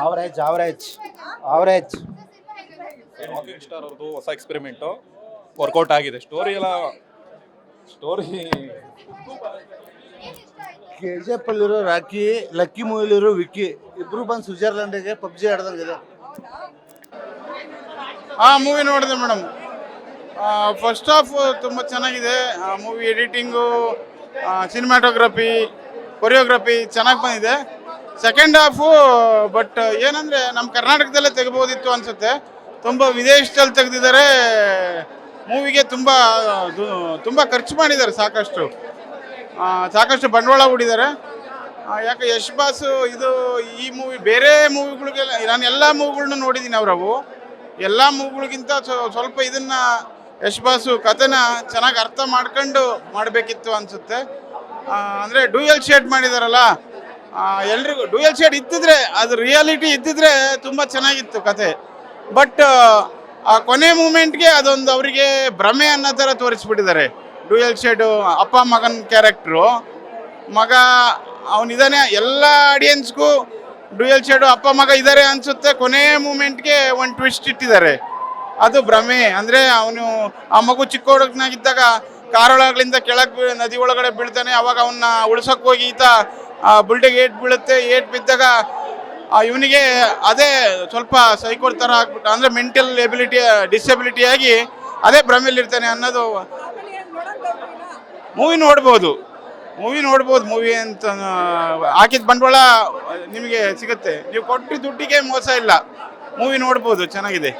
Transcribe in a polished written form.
Average average average. Rocking star ಅವ್ರದ್ದು ಹೊಸ experiment workout ಆಗಿದೆ. ಸ್ಟೋರಿ KGF ಅಲ್ಲಿರೋ ರಾಕಿ, ಲಕ್ಕಿ ಮೂವಿಲಿರೋ ವಿಕ್ಕಿ ಇಬ್ರು ಬಂದು ಸ್ವಿಟ್ಜರ್ಲೆಂಡ್ಗೆ ಪಬ್ಜಿ ಆಡ್ದಂಗಿದೆ. ಮೂವಿ ನೋಡಿದೆ ಮೇಡಮ್. ಫಸ್ಟ್ ಹಾಫ್ ತುಂಬ ಚೆನ್ನಾಗಿದೆ. ಮೂವಿ ಎಡಿಟಿಂಗು, ಸಿನಿಮಾಟೋಗ್ರಫಿ, ಕೊರಿಯೋಗ್ರಫಿ ಚೆನ್ನಾಗಿ ಬಂದಿದೆ. ಸೆಕೆಂಡ್ ಹಾಫು ಬಟ್ ಏನಂದರೆ ನಮ್ಮ ಕರ್ನಾಟಕದಲ್ಲೇ ತೆಗಿಬೋದಿತ್ತು ಅನಿಸುತ್ತೆ. ತುಂಬ ವಿದೇಶದಲ್ಲಿ ತೆಗೆದಿದ್ದಾರೆ. ಮೂವಿಗೆ ತುಂಬ ಖರ್ಚು ಮಾಡಿದ್ದಾರೆ. ಸಾಕಷ್ಟು ಬಂಡವಾಳ ಹೂಡಿದ್ದಾರೆ. ಯಾಕೆ ಯಶ್ ಬಾಸು ಈ ಮೂವಿ ಬೇರೆ ಮೂವಿಗಳಿಗೆಲ್ಲ ನಾನು ಎಲ್ಲ ಮೂವಿಗಳ್ನು ನೋಡಿದ್ದೀನಿ. ಎಲ್ಲ ಮೂವಿಗಳಿಗಿಂತ ಸ್ವಲ್ಪ ಇದನ್ನು ಯಶ್ ಬಾಸು ಕಥೆನ ಚೆನ್ನಾಗಿ ಅರ್ಥ ಮಾಡ್ಕೊಂಡು ಮಾಡಬೇಕಿತ್ತು ಅನಿಸುತ್ತೆ. ಅಂದರೆ ಡ್ಯೂಯಲ್ ಶೇಡ್ ಮಾಡಿದಾರಲ್ಲ, ಎಲ್ರಿಗೂ ಡ್ಯೂಯಲ್ ಶೇಡ್ ಇದ್ದಿದ್ರೆ, ಅದು ರಿಯಾಲಿಟಿ ಇದ್ದಿದ್ರೆ ತುಂಬ ಚೆನ್ನಾಗಿತ್ತು ಕತೆ. ಬಟ್ ಆ ಕೊನೆ ಮೂಮೆಂಟ್ಗೆ ಅದೊಂದು ಅವರಿಗೆ ಭ್ರಮೆ ಅನ್ನೋ ಥರ ತೋರಿಸ್ಬಿಟ್ಟಿದ್ದಾರೆ. ಡ್ಯೂಯಲ್ ಶೇಡು ಅಪ್ಪ ಮಗನ ಕ್ಯಾರೆಕ್ಟ್ರು, ಮಗ ಅವನಿದ್ದಾನೆ, ಎಲ್ಲ ಆಡಿಯನ್ಸ್ಗೂ ಡ್ಯೂಯಲ್ ಶೇಡು ಅಪ್ಪ ಮಗ ಇದ್ದಾರೆ ಅನಿಸುತ್ತೆ. ಕೊನೆ ಮೂಮೆಂಟ್ಗೆ ಒಂದು ಟ್ವಿಸ್ಟ್ ಇಟ್ಟಿದ್ದಾರೆ, ಅದು ಭ್ರಮೆ. ಅಂದರೆ ಅವನು ಆ ಮಗು ಚಿಕ್ಕ ಹುಡುಗನಾಗಿದ್ದಾಗ ಕಾರೊಳಗಳಿಂದ ಕೆಳಗೆ ನದಿ ಒಳಗಡೆ ಬೀಳ್ತಾನೆ. ಅವಾಗ ಅವನ್ನ ಉಳ್ಸೋಕೆ ಹೋಗಿ ಈತ ಬುಲ್ಡೆಗೆ ಏಟ್ ಬೀಳುತ್ತೆ. ಏಟ್ ಬಿದ್ದಾಗ ಇವನಿಗೆ ಅದೇ ಸ್ವಲ್ಪ ಸೈಕೋರ್ ಥರ ಆಗ್ಬಿಟ್ಟು, ಅಂದರೆ ಮೆಂಟಲ್ ಡಿಸೆಬಿಲಿಟಿ ಆಗಿ ಅದೇ ಭ್ರಮೆಯಲ್ಲಿರ್ತಾನೆ ಅನ್ನೋದು. ಮೂವಿ ನೋಡ್ಬೋದು. ಮೂವಿ ಅಂತ ಹಾಕಿದ ಬಂಡವಾಳ ನಿಮಗೆ ಸಿಗುತ್ತೆ. ನೀವು ಕೊಟ್ಟು ದುಡ್ಡಿಗೆ ಮೋಸ ಇಲ್ಲ. ಮೂವಿ ನೋಡ್ಬೋದು, ಚೆನ್ನಾಗಿದೆ.